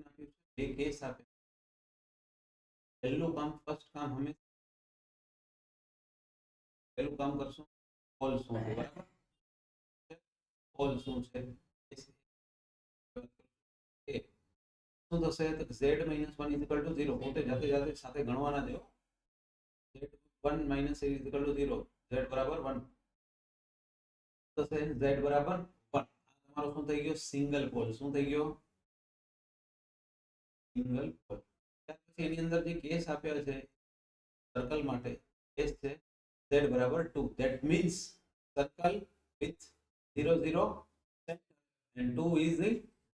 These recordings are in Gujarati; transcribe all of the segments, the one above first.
નાખ્યું છે, બે કેસ આપે, પહેલું કામ ફર્સ્ટ કામ હંમેશા પહેલું કામ કરશું પોલ શું છે, બરાબર? પોલ શું છે શું થશે તો z - 1 = 0 પોતે જાતે જાતે સાથે ગણવાના દેવો z 1 - a = 0 z બરાબર 1 થશે z બરાબર 1 તમારો શું થઈ ગયો સિંગલ પોલ શું થઈ ગયો સિંગલ પોલ ત્યાર પછી એની અંદર જે કેસ આપ્યા છે સર્કલ માટે કેસ છે z બરાબર 2 that means circle with 0 0 and 2 is the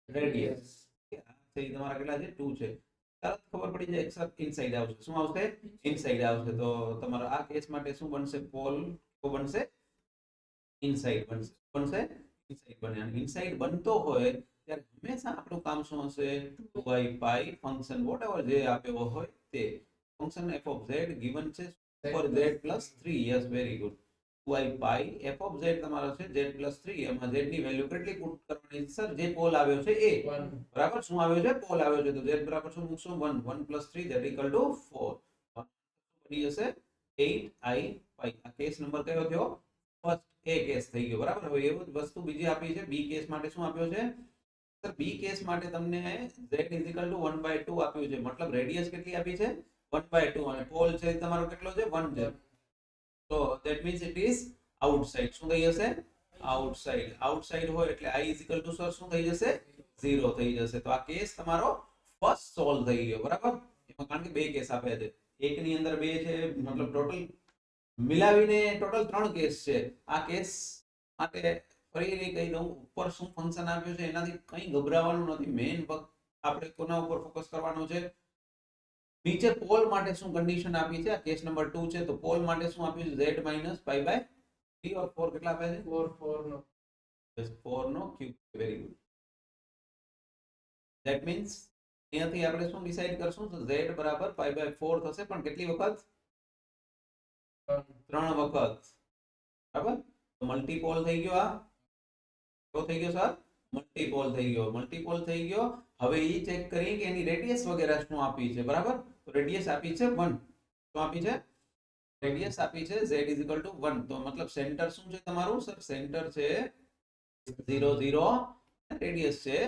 radius છે તમારા કેટલા છે 2 છે તરત ખબર પડી જાય સર ઇનસાઇડ આવશે શું આવશે ઇનસાઇડ આવશે તો તમારો આ કેસ માટે શું બનશે પોલ કો બનશે ઇનસાઇડ બનશે ઇનસાઇડ બને અને ઇનસાઇડ બનતો હોય ત્યારે હંમેશા આપણું કામ શું હશે 2y પાઈ ફંક્શન વોટએવર જે આપ્યો હોય તે function f of z given છે for z + 3 yes very good 2y pi f of z તમારો છે z + 3 એમાં z ની વેલ્યુ કેટલી પુટ કરવાની છે સર જે પોલ આવ્યો છે એ 1 બરાબર શું આવ્યો છે પોલ આવ્યો છે તો z બરાબર શું મૂકશું 1 1 + 3 that equal to 4 બની જશે 8i પાઈ આ કેસ નંબર કયો થયો ફર્સ્ટ એ કેસ થઈ ગયો બરાબર હવે એવું જ વસ્તુ બીજી આપી છે બી કેસ માટે શું આપ્યો છે સર બી કેસ માટે તમને z = 1/2 આપ્યું છે મતલબ રેડિયસ કેટલી આપી છે 1/2 અને પોલ છે તમારો કેટલો છે 1 છે તો that means it is outside શું થઈ જશે આઉટસાઇડ હોય એટલે i = સર શું થઈ જશે 0 થઈ જશે તો આ કેસ તમારો ફર્સ્ટ સોલ્વ થઈ ગયો બરાબર એમાં કારણ કે બે કેસ આપ્યા છે એકની અંદર બે છે મતલબ ટોટલ મિલાવીને ટોટલ 3 કેસ છે આ કેસ માટે ફરીથી કહી દઉં ઉપર શું ફંક્શન આપ્યું છે એનાથી કંઈ ગભરાવાનું નથી મેઇન આપણે કોના ઉપર ફોકસ કરવાનું છે નીચે પોલ માટે શું કન્ડિશન આપી છે આ કેસ નંબર 2 છે તો પોલ માટે શું આપ્યું છે z - π/3 और 4 કેટલા આપ્યા છે 4 નો બસ 4 નો cube very good that means અહીંયાથી આપણે શું ડિસાઈડ કરશું તો z બરાબર π/4 થશે પણ કેટલી વખત 3 વખત બરાબર તો મલ્ટીપોલ થઈ ગયો આ તો થઈ ગયો સર મલ્ટીપોલ થઈ ગયો હવે ઈ ચેક કરીએ કે એની રેડિયસ વગેરે શું આપી છે બરાબર તો રેડિયસ આપી છે 1 શું આપી છે રેડિયસ આપી છે z = 1 તો મતલબ સેન્ટર શું છે તમારું સર સેન્ટર છે 0 0 રેડિયસ છે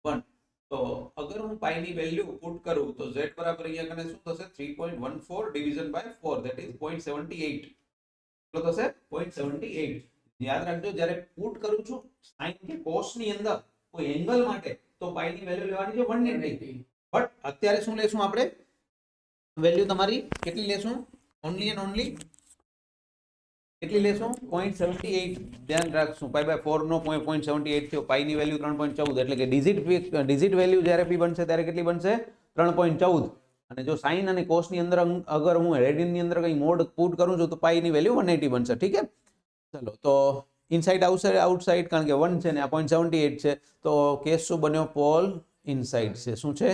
1 તો અગર હું પાઈ ની વેલ્યુ પુટ કરું તો z બરાબર અહીંયા કને શું થશે 3.14 ડિવિઝન બાય 4 ધેટ ઇઝ 0.78 કેટલો થશે 0.78 યાદ રાખજો જ્યારે પુટ કરું છું sin કે cos ની અંદર કોઈ એંગલ માટે તો પાઈ ની વેલ્યુ લેવાની છે 180 બટ અત્યારે શું લેશું આપણે વેલ્યુ તમારી કેટલી લેશું ઓન્લી એન્ડ ઓન્લી કેટલી લેશું 0.78 ધ્યાન રાખશું π/4 નો 0.78 થયો પાઈ ની વેલ્યુ 3.14 એટલે કે ડિજિટ વેલ્યુ જ્યારે p બનશે ત્યારે કેટલી બનશે 3.14 અને જો sin અને cos ની અંદર અગર હું રેડિયન ની અંદર કઈ મોડ પુટ કરું છું તો પાઈ ની વેલ્યુ 180 બનશે ઠીક છે ચલો તો ઇનસાઇડ આઉટસાઇડ કારણ કે 1 છે ને આ 0.78 છે તો કેસ શું બન્યો પોલ ઇનસાઇડ છે શું છે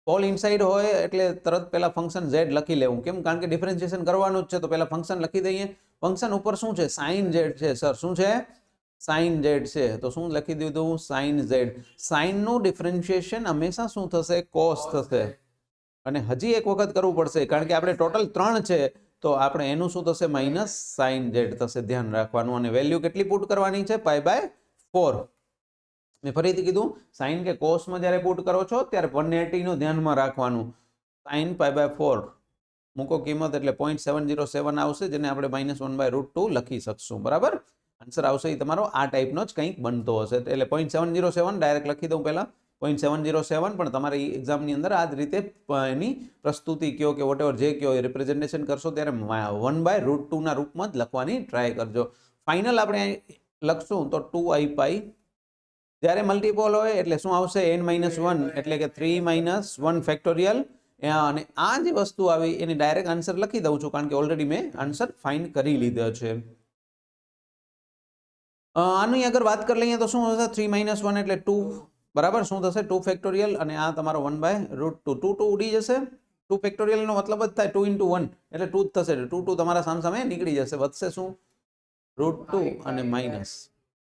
પોલ ઇનસાઇડ હોય એટલે તરત પહેલા ફંક્શન z લખી લેવું કેમ કારણ કે ડિફરન્શિએશન કરવાનું જ છે તો પહેલા ફંક્શન લખી દઈએ ફંક્શન ઉપર શું છે sin z છે સર શું છે sin z છે તો શું લખી દીધું sin z sin નું ડિફરન્શિએશન હંમેશા શું થશે cos થશે અને હજી એક વખત કરવું પડશે કારણ કે આપણે ટોટલ 3 છે તો આપણે એનું શું થશે માઈનસ sin z થશે ધ્યાન રાખવાનું અને વેલ્યુ કેટલી પુટ કરવાની છે π/4 મેં ફરીથી કીધું sin કે cos માં જ્યારે પુટ કરો છો ત્યારે 180 નું ધ્યાનમાં રાખવાનું sin π/4 મૂકો કિંમત એટલે 0.707 આવશે જેને આપણે -1/√2 લખી શકશું બરાબર આન્સર આવશે એ તમારો આ ટાઈપનો જ કંઈક બનતો હશે એટલે 0.707 ડાયરેક્ટ લખી દઉં પહેલા 0.707 પણ તમારી એક્ઝામની અંદર આ જ રીતે એની પ્રસ્તુતિ કયો કે વોટેવર જે કયો એ રિપ્રેઝન્ટેશન કરશો ત્યારે 1/√2 ના રૂપમાં જ લખવાની ટ્રાય કરજો ફાઇનલ આપણે લખશું તો 2i પાઈ જ્યારે મલ્ટીપોલ હોય એટલે શું આવશે n-1 એટલે કે 3 - 1 ફેક્ટોરિયલ અને આ જે વસ્તુ આવી એની ડાયરેક્ટ આન્સર લખી દઉં છું કારણ કે ઓલરેડી મેં આન્સર ફાઇન્ડ કરી લીધો છે આની અગર વાત કરી લઈએ તો શું થશે 3 - 1 એટલે 2 બરાબર શું થશે 2 ફેક્ટોરિયલ અને આ તમારો 1/√2 2 ઉડી જશે 2 ફેક્ટોરિયલ નો મતલબ જ થાય 2 × 1 એટલે 2 જ થશે 2 તમારા સામે નીકળી જશે વધશે શું √2 અને માઇનસ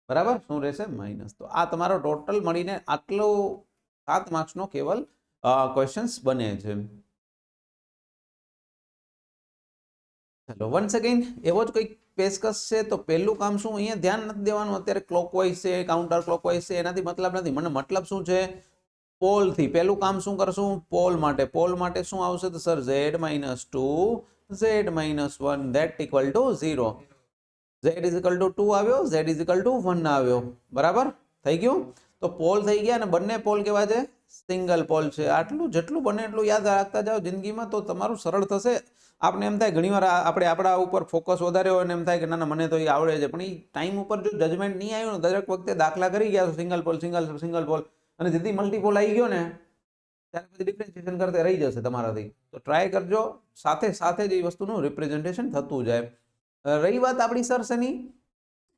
બરાબર શું રહેશે માઇનસ તો આ તમારો ટોટલ મળીને આટલો 7 માર્ક્સનો કેવલ ક્વેશ્ચન્સ બને છે. ચલો વન્સ અગેન એવો જ કંઈક પેશકશ છે. તો પહેલું કામ શું, અહીંયા ધ્યાન નથી દેવાનું. અત્યારે ક્લોકવાઇઝ છે, કાઉન્ટર ક્લોકવાઇઝ છે, એનાથી મતલબ નથી. મને મતલબ શું છે, પોલ થી. પહેલું કામ શું કરશું, પોલ માટે. પોલ માટે શું આવશે તો sir z - 2 z - 1 that equal to 0. z is equal to 2 આવ્યો, z is equal to 1 આવ્યો. બરાબર થઈ ગયું. તો પોલ થઈ ગયા અને બંને પોલ કેવા છે, સિંગલ પોલ છે. આટલું જેટલું બને એટલું યાદ રાખતા જાઓ જિંદગીમાં, તો તમારું સરળ થશે. આપણે એમ થાય ઘણીવાર આપણે આપણા ઉપર ફોકસ વધારે હોય અને એમ થાય કે ના મને તો એ આવડે છે, પણ એ ટાઈમ ઉપર જો જજમેન્ટ નહીં આવ્યું ને, દરેક વખતે દાખલા કરી ગયા સિંગલ પોલ સિંગલ પોલ, અને જેથી મલ્ટીપોલ આવી ગયો ને ત્યારે પછી ડિફરન્શિએશન કરતે રહી જશે તમારાથી. તો ટ્રાય કરજો સાથે સાથે જ એ વસ્તુનું રિપ્રેઝન્ટેશન થતું જાય. રહી વાત આપણી સર શેની,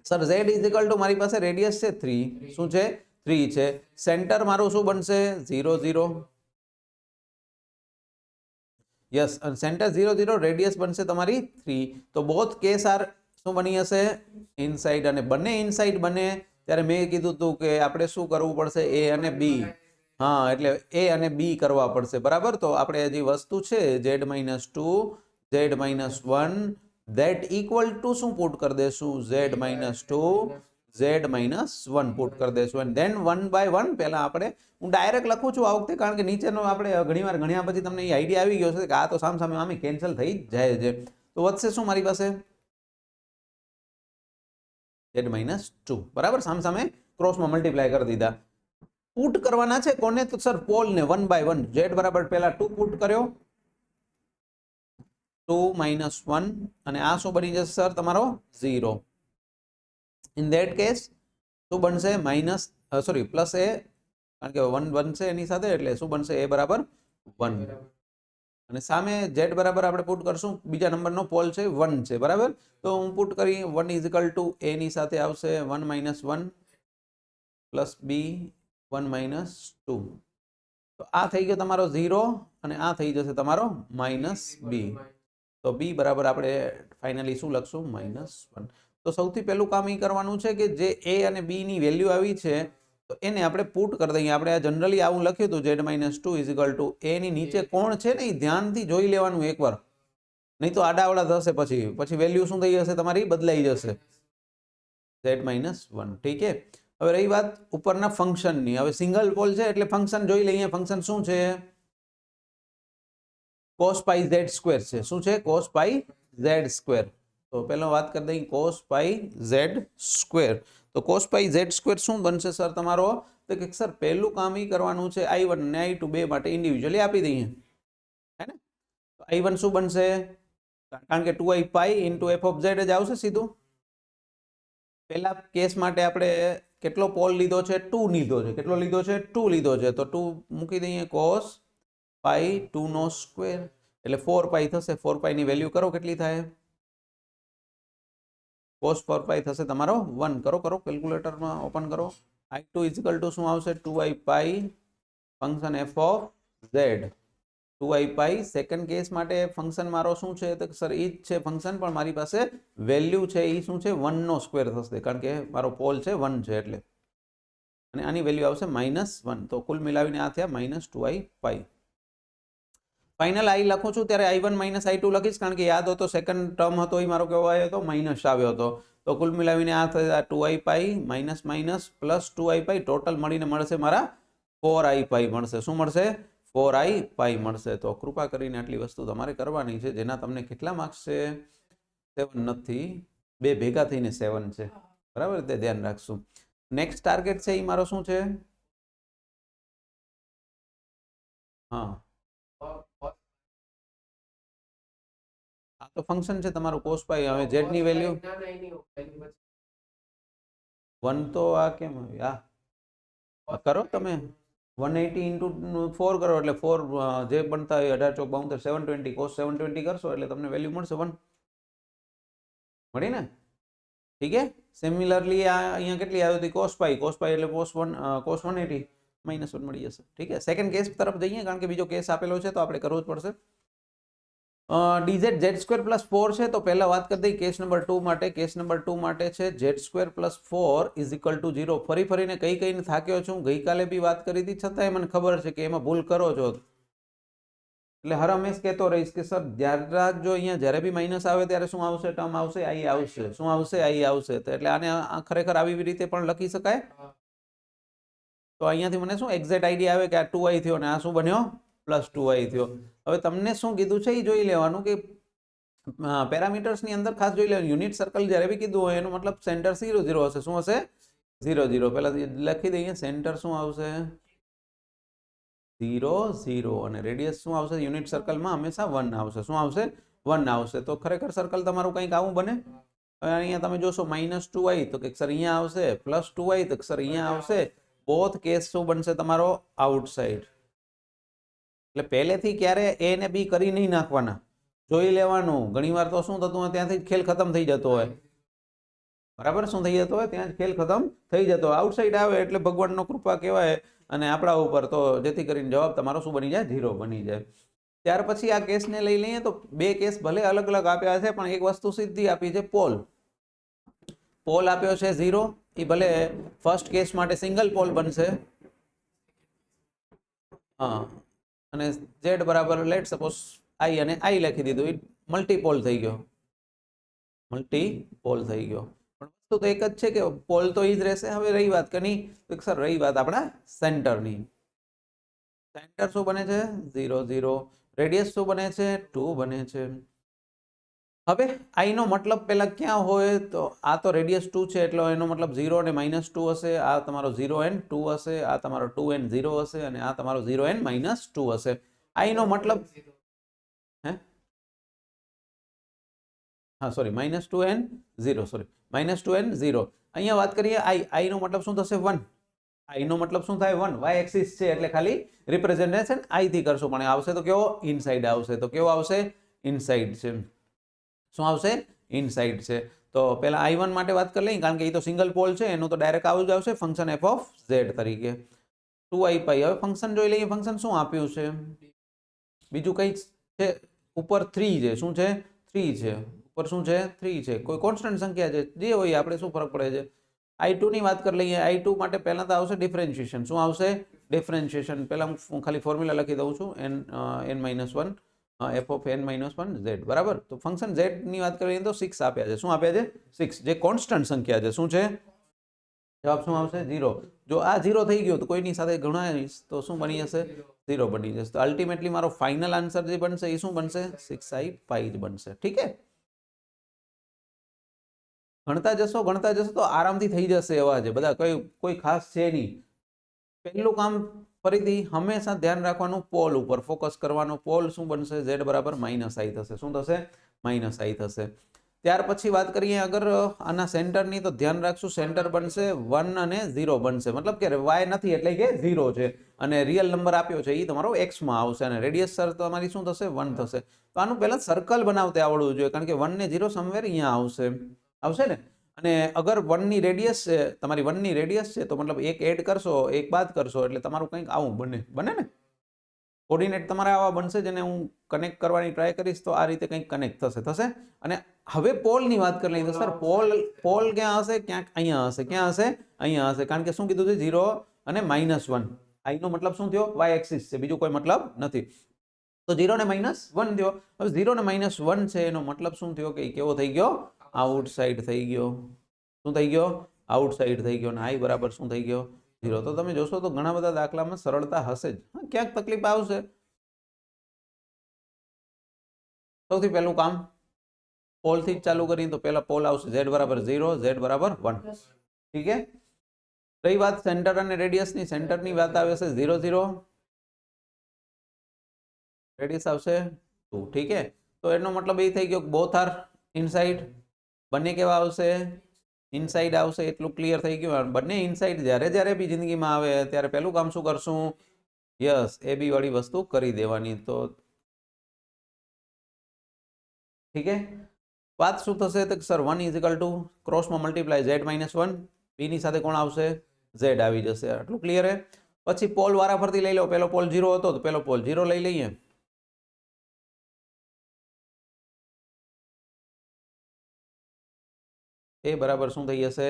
sir z is equal two મારી પાસે રેડિયસ છે 3. શું છે, 3 છે. સેન્ટર મારું શું બનશે, 0 0. યસ, અને સેન્ટર 0 0, રેડિયસ બનશે તમારી 3. તો બોથ કેસ આર શું બની હશે, ઇનસાઇડ. અને બંને ઇનસાઇડ બને ત્યારે મેં કીધું હતું કે આપણે શું કરવું પડશે, a અને b. હા, એટલે a અને b કરવા પડશે. બરાબર. તો આપણે હજી વસ્તુ છે z - 2 z - 1 that equal to શું પુટ કરી દેશું, z - 2 z - 1 પુટ કરી દેશું. અને then 1 by 1 પહેલા આપણે, હું ડાયરેક્ટ લખું છું આ વખતે કારણ કે નીચેનો આપણે ઘણીવાર ઘણ્યા પછી તમને એ આઈડિયા આવી ગયો છે કે આ તો સામ આમે કેન્સલ થઈ જાય છે. તો વધશે શું મારી પાસે, z - 2. બરાબર. સામે ક્રોસમાં મલ્ટીપ્લાય કરી દીધા. પુટ કરવાના છે કોને, તો સર પોલ ને 1 by 1. z બરાબર પહેલા 2 પુટ કર્યો, 2 - 1, અને આ શું બની જશે સર તમારો 0. ઇન ધેટ કેસ શું બનશે, પ્લસ a, કારણ કે 1 બનશે એની સાથે, એટલે શું બનશે, a બરાબર 1. અને સામે z બરાબર આપણે પુટ કરશું, બીજા નંબરનો પોલ છે 1 છે. બરાબર. તો હું પુટ કરી 1 ઇઝ ઇક્વલ ટુ a ની સાથે આવશે 1 - 1 પ્લસ b 1 - 2. તો આ થઈ ગયો તમારો 0 અને આ થઈ જશે તમારો -b. તો b બરાબર આપણે ફાઇનલી શું લખશું, -1. તો સૌથી પહેલું કામ એ કરવાનું છે કે જે a અને b ની વેલ્યુ આવી છે તો એને આપણે પુટ કરી દઈએ. આપણે આ જનરલી આવું લખ્યું હતું, z - 2 is equal two a ની નીચે કોણ છે ને એ ધ્યાનથી જોઈ લેવાનું એકવાર, નહીં તો આડાવડા થશે. પછી વેલ્યુ શું થઈ જશે તમારી, બદલાઈ જશે, z - 1. ઠીક છે. હવે રહી વાત ઉપરના ફંક્શનની. હવે સિંગલ પોલ છે એટલે ફંક્શન જોઈ લઈએ. ફંક્શન શું છે, cos pi z સ્ક્વેર છે. શું છે, cos pi z સ્ક્વેર. તો પહેલો વાત કરી દઈએ cos pi z સ્ક્વેર. તો cos pi z સ્ક્વેર શું બનશે સર તમારો, તો કે સર પહેલું કામ એ કરવાનું છે i1 અને i2 બે માટે ઇન્ડિવિજ્યુઅલી આપી દઈએ, હે ને. તો i1 શું બનશે, કારણ કે 2i pi into f of z જ આવશે સીધું. પહેલા કેસ માટે આપણે કેટલો પોલ લીધો છે, 2 લીધો છે. કેટલો લીધો છે, 2 લીધો છે. તો 2 મૂકી દઈએ, cos pi 2 નો સ્ક્વેર એટલે 4 pi થશે. 4 pi ની વેલ્યુ કરો કેટલી થાય, cos 4 pi થશે તમારો 1. કરો કેલ્ક્યુલેટરમાં ઓપન કરો. i2 ઇઝ ઇક્વલ ટુ શું આવશે, 2i pi function f of z 2i pi. Second case માટે ફંક્શન મારો શું છે, તો સર એ જ છે ફંક્શન, પણ મારી પાસે વેલ્યુ છે એ શું છે, 1 નો સ્ક્વેર થશે, કારણ કે મારો પોલ છે 1 છે એટલે. અને આની વેલ્યુ આવશે -1. તો કુલ મિલાવીને આ થયા -2i pi. ફાઇનલ i લખું છું ત્યારે i1 - i2 લખીશ, કારણ કે યાદ હતો સેકન્ડ ટર્મ હતો એ મારો કેવો આવ્યો હતો, માઇનસ આવ્યો હતો. તો કુલ મિલાવીને આ થયા 2i pi - plus 2i pi. Total મળીને મળશે મારા 4i pi મળશે. શું મળશે, 4i pi મળશે. તો કૃપા કરીને આટલી વસ્તુ તમારે કરવાની છે, જેના તમને કેટલા માર્ક્સ છે, 7 નથી, બે ભેગા થઈને 7 છે. બરાબર, તે ધ્યાન રાખશું. નેક્સ્ટ ટાર્ગેટ છે એ મારો શું છે, હા આ તો ફંક્શન છે તમારું cos pi. હવે z ની વેલ્યુ 1, તો આ કેમ આ કરો તમે 180 into 4 કરો એટલે 4 જે બનતા હોય 18 ચોક 72 720 cos 720 કરશો એટલે તમને વેલ્યુ મળશે 1. મળી ને, ઠીક છે. સિમિલરલી આ અહીંયા કેટલી આવી હતી, cos pi એટલે cos 180 -1 મળી જશે. ઠીક છે. સેકન્ડ કેસ તરફ જઈએ, કારણ કે બીજો કેસ આપેલો છે તો આપણે કરવો જ પડશે. dz z² પ્લસ 4 છે તો પહેલા વાત કરી દઈ કેસ નંબર 2 માટે. કેસ નંબર 2 માટે છે z² plus 4 is equal two 0. ફરીને કહીને થાક્યો છું, ગઈકાલે બી વાત કરી હતી, છતાંય મને ખબર છે કે એમાં ભૂલ કરો છો, એટલે હર હંમેશ કહેતો રહીશ કે સર ધ્યાન રાખજો, અહીંયા જ્યારે બી માઇનસ આવે ત્યારે શું આવશે? ટર્મ આવશે આઈ આવશે. શું આવશે? આઈ આવશે. તો એટલે આને ખરેખર આવી રીતે પણ લખી શકાય. તો અહીંયાથી મને શું એક્ઝેક્ટ આઈડિયા આવે કે આ 2i થયો ને આ શું બન્યો? પ્લસ 2i થયો. હવે તમને શું કીધું છે એ જોઈ લેવાનું કે પેરામીટર્સની અંદર ખાસ જોઈ લેવાનું, યુનિટ સર્કલ જ્યારે બી કીધું હોય એનો મતલબ સેન્ટર 0 0 હશે. શું હશે? 0 0. પહેલા લખી દઈએ સેન્ટર શું આવશે? 0 0. અને રેડિયસ શું આવશે? યુનિટ સર્કલમાં હંમેશા 1 આવશે. શું આવશે? 1 આવશે. તો ખરેખર સર્કલ તમારું કંઈક આવું બને. હવે અહીંયા તમે જોશો -2i તો કે સર અહીંયા આવશે, +2i તો સર અહીંયા આવશે. બોથ કેસ શું બનશે તમારો? આઉટસાઇડ. એટલે પહેલેથી ક્યારે એ ને બી કરી નહીં નાખવાના, જોઈ લેવાનું. ઘણીવાર તો શું થતું હોય ત્યાંથી ખેલ ખતમ થઈ જતો હોય. બરાબર? શું થઈ જતો હોય? ત્યાં જ ખેલ ખતમ થઈ જતો હોય. આઉટસાઇડ આવે એટલે ભગવાનનો કૃપા કહેવાય અને આપણા ઉપર, તો જેથી કરીને જવાબ તમારો શું બની જાય? 0 બની જાય. ત્યાર પછી આ કેસને લઈ લઈએ તો બે કેસ ભલે અલગ અલગ આપ્યા છે પણ એક વસ્તુ સીધી આપી છે, પોલ. પોલ આપ્યો છે 0. એ ભલે ફર્સ્ટ કેસ માટે સિંગલ પોલ બનશે. હા, અને z બરાબર લેટ સપોઝ i અને i લખી દીધું, એ મલ્ટીપોલ થઈ ગયો. મલ્ટીપોલ થઈ ગયો. પણ વસ્તુ તો એક જ છે કે પોલ તો એ જ રહેશે. હવે રહી વાત કે નહીં, તો સર રહી વાત આપણા સેન્ટરની. સેન્ટર શું બને છે? 0 0. રેડિયસ શું બને છે? 2 બને છે. હવે i નો મતલબ પેલા ક્યાં હોય? તો આ તો રેડિયસ 2 છે એટલે એનો મતલબ 0 અને -2 હશે. આ તમારો 0 and 2 હશે. આ તમારો 2 and 0 હશે અને આ તમારો 0 and -2 હશે. i નો મતલબ હે હા સોરી -2 and 0 સોરી -2 and 0. અહીંયા વાત કરીએ i નો મતલબ શું થશે? 1. i નો મતલબ શું થાય? 1. y એક્સિસ છે એટલે ખાલી રિપ્રેઝન્ટેશન i થી કરશું, પણ આવશે તો કેવો? ઇનસાઇડ આવશે. તો કેવો આવશે? ઇનસાઇડ છે. શું આવશે? ઇનસાઇડ છે. તો પહેલા i1 માટે વાત કરી લઈએ, કારણ કે એ તો સિંગલ પોલ છે, એનું તો ડાયરેક્ટ આવું જ આવશે ફંક્શન f ઓફ z તરીકે 2i પાઈ. હવે ફંક્શન જોઈ લઈએ. ફંક્શન શું આપ્યું છે? બીજું કંઈ છે? ઉપર 3 છે. શું છે? 3 છે. ઉપર શું છે? 3 છે. કોઈ કોન્સ્ટન્ટ સંખ્યા છે, જે હોય આપણે શું ફરક પડે છે? i2 ની વાત કરી લઈએ. i2 માટે પહેલા તો આવશે ડિફરન્શિએશન. શું આવશે? ડિફરન્શિએશન. પહેલા હું ખાલી ફોર્મ્યુલા લખી દઉં છું, n-1 f of n-1 z. બરાબર? તો ફંક્શન z ની વાત કરીએ તો 6 આપ્યા છે. શું આપ્યા છે? 6, જે કોન્સ્ટન્ટ સંખ્યા છે. શું છે? જવાબ શું આવશે? 0. જો આ 0 થઈ ગયો તો કોઈની સાથે ગુણાવીશ તો શું બની જશે? 0 બની જશે. તો અલ્ટિમેટલી મારો ફાઇનલ આન્સર જે બનશે એ શું બનશે? 6i પાઈ જ બનશે. ઠીક છે? ગણતા જશો તો આરામથી થઈ જશે. એવા છે બધા, કોઈ ખાસ છે નહીં. પહેલું કામ ફરીથી હંમેશા ધ્યાન રાખવાનું, પોલ ઉપર ફોકસ કરવાનું. પોલ શું બનશે? z બરાબર -i થશે. શું થશે? -i થશે. ત્યાર પછી વાત કરીએ અગર આના સેન્ટરની, તો ધ્યાન રાખશું સેન્ટર બનશે 1 અને 0 બનશે. મતલબ કે y નથી એટલે કે 0 છે અને રિયલ નંબર આપ્યો છે એ તમારો x માં આવશે અને રેડિયસ સર તમારી શું થશે? 1 થશે. તો આનું પહેલા સર્કલ બનાવતે આવડવું જોઈએ, કારણ કે 1 ને 0 સમવેર અહીંયા આવશે ને. અને અગર 1 ની રેડિયસ છે, તમારી 1 ની રેડિયસ છે, તો મતલબ એક એડ કરશો, એક બાદ કરશો એટલે તમારું કંઈક આવું બને ને. કોર્ડિનેટ તમારા આવા બનશે, જેને હું કનેક્ટ કરવાની ટ્રાય કરીશ તો આ રીતે કંઈક કનેક્ટ થશે. અને હવે પોલની વાત કરી લઈએ તો સર પોલ ક્યાં હશે? ક્યાંક અહીંયા હશે. ક્યાં હશે? અહીંયા હશે. કારણ કે શું કીધું છે? 0 અને -1. i નો મતલબ શું થયો? y એક્સિસ છે, બીજું કોઈ મતલબ નથી. તો 0 ને -1 થયો. હવે 0 ને -1 છે એનો મતલબ શું થયો? કે કેવો થઈ ગયો? આઉટસાઇડ થઈ ગયો. શું થઈ ગયો? આઉટસાઇડ થઈ ગયો. અને i બરાબર શું થઈ ગયો? 0. તો તમે જોશો તો ઘણા બધા દાખલામાં સરળતા હશે જ, ક્યાંક તકલીફ આવશે. સૌથી પહેલું કામ પોલ થી જ ચાલુ કરીએ તો પહેલા પોલ આવશે z બરાબર 0, z બરાબર 1. ઠીક છે? રહી વાત સેન્ટર અને રેડિયસ ની. સેન્ટર ની વાત આવે છે 0 0, રેડિયસ આવશે 2. ઠીક છે? તો એનો મતલબ એ થઈ ગયો કે બોથ આર ઇનસાઇડ. બંને કેવા આવશે? ઇનસાઇડ આવશે. એટલું ક્લિયર થઈ ગયું. બંને ઇનસાઇડ જ્યારે બી જિંદગીમાં આવે ત્યારે પહેલું કામ શું કરશું? યસ, એ બી વાળી વસ્તુ કરી દેવાની. તો ઠીક છે? વાત શું થશે? તો સર 1 ઇઝ ઇક્વલ ટુ ક્રોસમાં મલ્ટીપ્લાય z -1. b ની સાથે કોણ આવશે? z આવી જશે. આટલું ક્લિયર છે? પછી પોલ વારાફરતી લઈ લો. પેલો પોલ 0 હતો તો પેલો પોલ 0 લઈ લઈએ. એ બરાબર શું થઈ જશે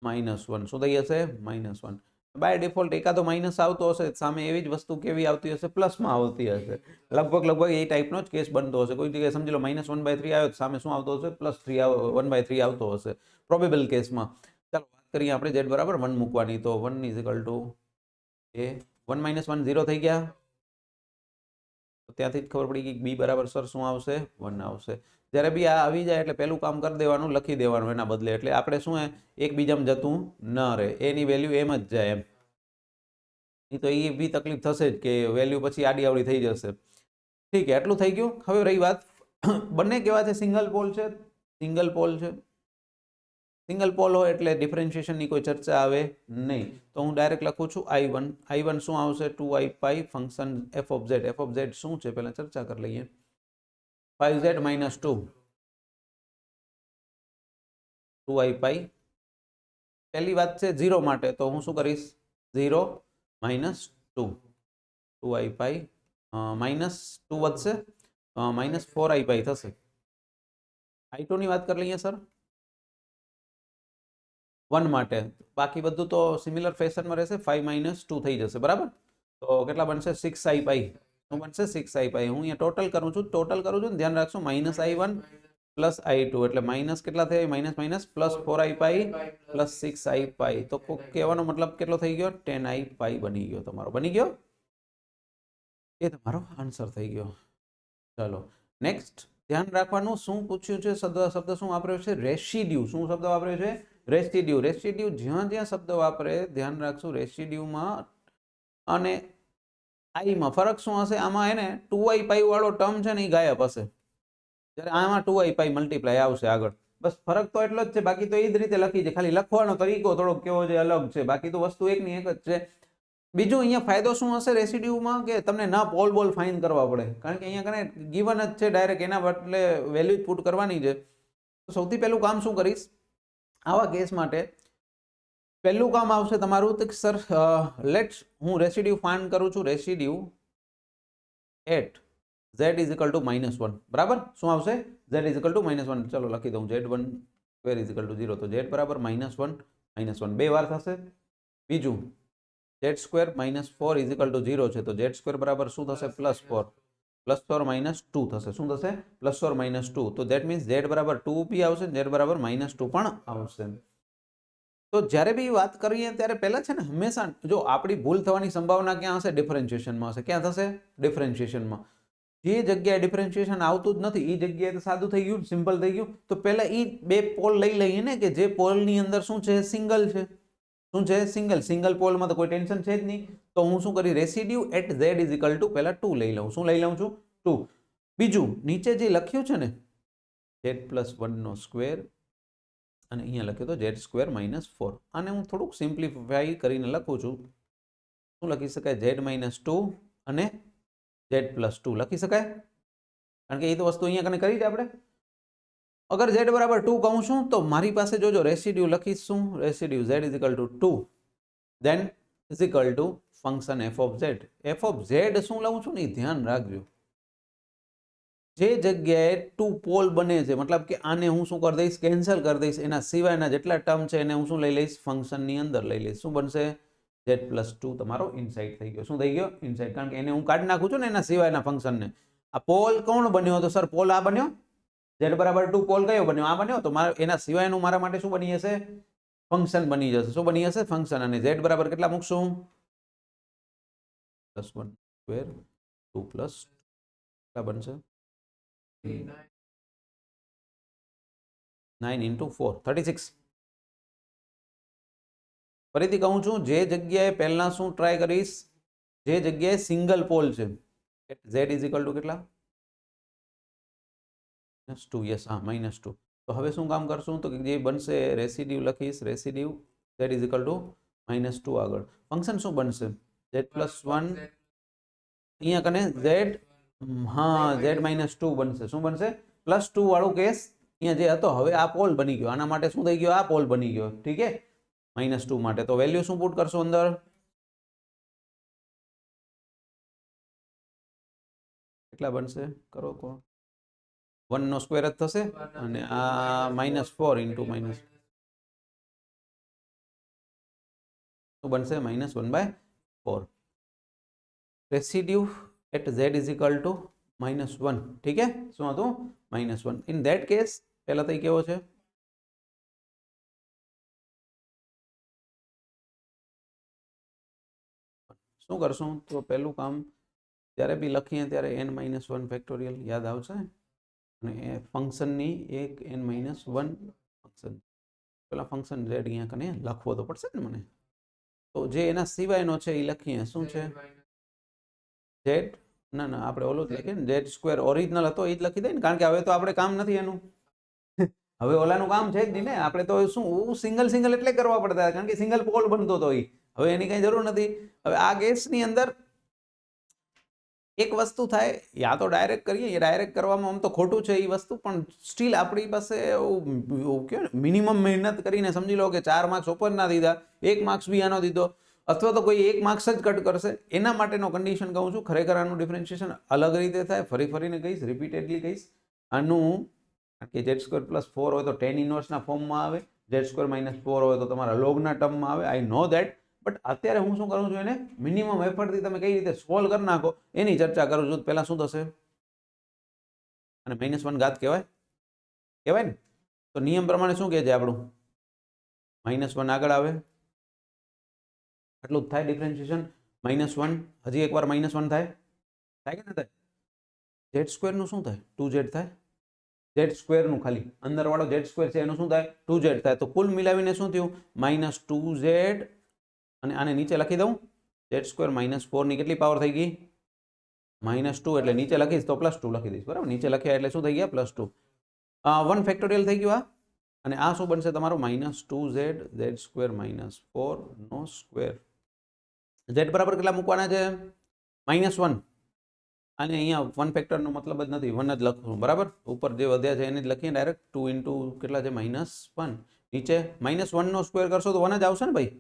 -1. શું થઈ જશે -1. બાય ડિફોલ્ટ એકાદો માઇનસ આવતો હશે સામે એવી જ વસ્તુ કેવી આવતી હશે પ્લસમાં આવતી હશે લગભગ એ ટાઈપનો જ કેસ બનતો હશે કોઈ જગ્યાએ સમજી લો -1/3 આવ્યો સામે શું આવતો હશે +3 1/3 આવતો હશે પ્રોબેબલ કેસમાં. ચાલો વાત કરીએ આપણે z બરાબર 1 મૂકવાની તો 1 એ 1 - 1 0 થઈ ગયા તો ત્યાંથી જ ખબર પડી ગઈ b બરાબર સર શું આવશે 1 આવશે. જ્યારે બી આ આવી જાય એટલે પહેલું કામ કરી દેવાનું લખી દેવાનું એના બદલે એટલે આપણે શું એકબીજામાં જતું ન રહે એની વેલ્યુ એમ જ જાય એમ નહીં તો એ બી તકલીફ થશે જ કે વેલ્યુ પછી આડી આવડી થઈ જશે. ઠીક છે એટલું થઈ ગયું. હવે રહી વાત બંને કેવા છે સિંગલ પોલ છે સિંગલ પોલ હોય એટલે ડિફરન્શિએશનની કોઈ ચર્ચા આવે નહીં તો હું ડાયરેક્ટ લખું છું i1 શું આવશે 2i pi function f of z શું છે પહેલા ચર્ચા કરી લઈએ 5z - 2i પાઈ પહેલી વાત છે 0 માટે તો હું શું કરીશ 0 - 2 2i પાઈ -2 વધશે -4i પાઈ થશે. i2 ની વાત કરી લઈએ સર 1 માટે બાકી બધું તો સિમિલર ફેશનમાં રહેશે 5 - 2 થઈ જશે બરાબર તો કેટલા બનશે 6i પાઈ શું બનશે 6i પાઈ. હું અહીંયા ટોટલ કરું છું ધ્યાન રાખજો -i1 +i2 એટલે માઇનસ કેટલા થાય -+4i પાઈ +6i પાઈ તો કહેવાનો મતલબ કેટલો થઈ ગયો 10i પાઈ બની ગયો તમારો બની ગયો એ તમારો આન્સર થઈ ગયો. ચલો નેક્સ્ટ ધ્યાન રાખવાનું શું પૂછ્યું છે શબ્દ શું વાપર્યો છે રેસિડ્યુ. શું શબ્દ વાપર્યો છે રેસિડ્યુ જ્યાં શબ્દ વાપરે ધ્યાન રાખશું રેસિડ્યુમાં અને આઈમાં ફરક શું હશે આમાં એને 2i પાઈ વાળો ટર્મ છે ને એ ગાયબ હશે જ્યારે આમાં 2i પાઈ મલ્ટીપ્લાય આવશે આગળ બસ ફરક તો એટલો જ છે બાકી તો એ જ રીતે લખી છે ખાલી લખવાનો તરીકો થોડોક કેવો છે અલગ છે બાકી તો વસ્તુ એકની એક જ છે. બીજું અહીંયા ફાયદો શું હશે રેસિડ્યુમાં કે તમને ના પોલ ફાઇન કરવા પડે કારણ કે અહીંયા કને ગીવન જ છે ડાયરેક્ટ એના બદલે વેલ્યુ જ પુટ કરવાની છે. સૌથી પહેલું કામ શું કરીશ આવા કેસ માટે પહેલું કામ આવશે તમારું તો સર લેટ્સ હું રેસિડ્યુ ફાઇન્ડ કરું છું રેસિડ્યુ એટ z = -1 બરાબર શું આવશે z = -1 ચલો લખી દઉં z1 ² 0 તો z બરાબર -1 બે વાર થશે. બીજું z² - 4 0 છે તો z² બરાબર શું થશે +4 +4 - 2 થશે શું થશે +4 - 2 તો ધેટ મીન્સ z બરાબર 2 બી આવશે z બરાબર -2 પણ આવશે. તો જ્યારે બી વાત કરીએ ત્યારે પહેલા છે ને હંમેશા જો આપણી ભૂલ થવાની સંભાવના ક્યાં હશે ડિફરન્શિએશનમાં હશે ક્યાં થશે ડિફરન્શિએશનમાં જે જગ્યાએ ડિફરન્શિએશન આવતું જ નથી એ જગ્યાએ તો સાદું થઈ ગયું સિમ્પલ થઈ ગયું તો પહેલા એ બે પોલ લઈ લઈએ ને કે જે પોલની અંદર શું છે સિંગલ છે શું છે સિંગલ પોલમાં તો કોઈ ટેન્શન છે જ નહીં તો હું શું કરી રેસિડ્યુ એટ z = પહેલા 2 લઈ લઉં શું લઈ લઉં છું 2. બીજું નીચે જે લખ્યું છે ને z+1² અને અહીંયા લખ્યું તો z² - 4 આને હું થોડુંક સિમ્પ્લિફાઈ કરીને લખું છું શું લખી શકાય z - 2 અને z+2 લખી શકાય કારણ કે એ તો વસ્તુ અહીંયા કને કરી જ આપણે અગર z બરાબર 2 કહું છું તો મારી પાસે જોજો રેસિડ્યુ લખીશું residue z = 2 then = function f of z શું લઉં છું ને ધ્યાન રાખજો જે જગ્યાએ 2 પોલ બને છે મતલબ કે આને હું શું કરી દઈશ કેન્સલ કરી દઈશ એના સિવાયના જેટલા ટર્મ છે એને હું શું લઈ લઈશ ફંક્શનની અંદર લઈ લઈશ શું બનશે z+2 તમારો ઇનસાઇડ થઈ ગયો શું થઈ ગયો ઇનસાઇડ કારણ કે એને હું કાઢી નાખું છું ને એના સિવાયના ફંક્શનને આ પોલ કોણ બન્યો તો સર પોલ આ બન્યો z બરાબર 2 પોલ કયો બન્યો આ બન્યો તો એના સિવાયનું મારા માટે શું બની જશે ફંક્શન બની જશે શું બની જશે ફંક્શન અને z બરાબર કેટલા મૂકશું +1² 2 કેટલા બનશે 9 × 4 36 ફરીથી કહું છું જે જગ્યાએ પહેલા શું ટ્રાય કરીશ જે જગ્યાએ સિંગલ પોલ છે z = કેટલા -2 યસ હા -2 તો હવે શું કામ કરશું તો જે બનશે રેસિડ્યુ લખીશ રેસિડ્યુ z = -2 આગળ ફંક્શન શું બનશે z+1 અહીંયા કને z હા z -2 બનશે શું બનશે +2 વાળું કેસ અહીંયા જે હતો હવે આ પોલ બની ગયો આના માટે શું થઈ ગયો આ પોલ બની ગયો ઠીક છે -2 માટે તો વેલ્યુ શું પુટ કરશો અંદર કેટલા બનશે કરો કોણ 1 નો સ્ક્વેર જ થશે અને આ -4 ઇન્ટુ માઇનસ શું બનશે -1/4 residue at z is equal to -1 ठीक है શું હતું -1 ઇન ધેટ કેસ પહેલા તો કેવો છે શું કરશું તો પહેલું કામ જ્યારે બી લખીએ ત્યારે n-1 ફેક્ટોરિયલ યાદ આવશે અને એ ફંક્શનની એક n-1 ફંક્શન પેલા ફંક્શન z અહીંયા કને લખવો તો પડશે ને મને તો જે એના સિવાયનો છે એ લખીએ શું છે z ના ના આપણે ઓલો જ લખીએ ને z² ઓરિજિનલ હતો એ જ લખી દઈએ ને કારણ કે હવે તો આપણે કામ નથી એનું હવે ઓલાનું કામ છે જ નહીં ને આપણે તો શું સિંગલ એટલે કરવા પડતા કારણ કે સિંગલ પોલ બનતો હતો એ હવે એની કઈ જરૂર નથી હવે આ કેસની અંદર એક વસ્તુ થાય યા તો ડાયરેક્ટ કરીએ એ ડાયરેક્ટ કરવામાં આમ તો ખોટું છે એ વસ્તુ પણ સ્ટીલ આપણી પાસે કહેવાય ને મિનિમમ મહેનત કરીને સમજી લો કે 4 માર્ક્સ ઉપર ના દીધા 1 માર્ક્સ બી આનો દીધો અથવા તો કોઈ 1 માર્ક્સ જ કટ કરશે એના માટેનો કન્ડિશન કહું છું ખરેખર આનું ડિફરન્શિએશન અલગ રીતે થાય ફરીને કહીશ રિપીટેડલી કહીશ આનું કારણ કે z² + 4 હોય તો tan ઇન્વર્સના ફોર્મમાં આવે z² - 4 હોય તો તમારા લોગના ટર્મમાં આવે આઈ નો ધેટ બટ અત્યારે હું શું કરું છું એને મિનિમમ એફર્ટથી તમે કઈ રીતે સોલ્વ કરી નાખો એની ચર્ચા કરું છું પહેલા શું થશે અને -1 ઘાત કહેવાય ને તો નિયમ પ્રમાણે શું કહે છે આપણું -1 આગળ આવે આટલું જ થાય ડિફરન્શિએશન -1 હજી એકવાર -1 થાય કે ના થાય z² નું શું થાય 2z થાય z² નું ખાલી અંદર વાળો z² છે એનું શું થાય 2z થાય તો કુલ મિલાવીને શું થયું -2z અને આને નીચે લખી દઉં z² - 4 ની કેટલી પાવર થઈ ગઈ -2 એટલે નીચે લખીશ તો +2 લખી દઈશ બરાબર નીચે લખ્યા એટલે શું થઈ ગયા +2 1 ફેક્ટોરિયલ થઈ ગયું આ અને આ શું બનશે તમારો -2z z² - 4 નો સ્ક્વેર z બરાબર કેટલા મૂકવાના છે -1 અને અહીંયા 1 ફેક્ટરનો મતલબ જ નથી 1 જ લખશું બરાબર ઉપર જે વધ્યા છે એને જ લખીએ ડાયરેક્ટ 2 ઇન્ટુ કેટલા છે -1 નીચે -1 નો સ્ક્વેર કરશો તો 1 જ આવશે ને ભાઈ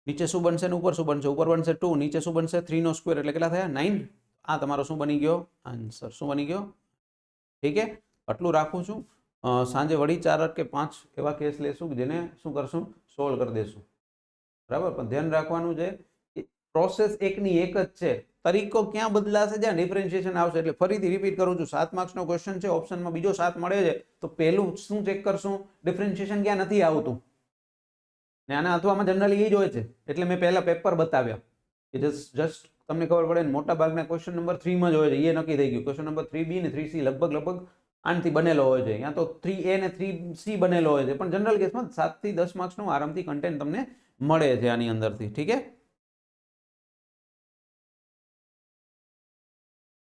નીચે શું બનશે ને ઉપર શું બનશે ઉપર બનશે 2 નીચે શું બનશે 3 નો સ્ક્વેર એટલે કેટલા થયા 9 આ તમારો શું બની ગયો આન્સર શું બની ગયો ઠીક છે આટલું રાખું છું સાંજે વળી 4 કે 5 એવા કેસ લેશું જેને શું કરશું સોલ્વ કરી દેશું બરાબર પણ ધ્યાન રાખવાનું છે પ્રોસેસ એકની એક જ છે તરીકો ક્યાં બદલાશે જ્યાં ડિફરન્શિએશન આવશે એટલે ફરીથી રિપીટ કરું છું 7 માર્ક્સનો ક્વેશ્ચન છે ઓપ્શનમાં બીજો 7 મળે છે તો પહેલું શું ચેક કરશું ડિફરન્શિએશન ક્યાં નથી આવતું ને આના અથવામાં જનરલી એ જ હોય છે એટલે મેં પહેલા પેપર બતાવ્યા કે જસ્ટ તમને ખબર પડે ને મોટા ભાગના ક્વેશ્ચન નંબર 3 માં જ હોય છે એ નક્કી થઈ ગયું ક્વેશ્ચન નંબર 3B ને 3C લગભગ આનાથી બનેલો હોય છે યા તો 3A ને 3C બનેલો હોય છે પણ જનરલ કેસમાં 7 થી 10 માર્ક્સનું આરામથી કન્ટેન્ટ તમને મળે છે આની અંદરથી ઠીક છે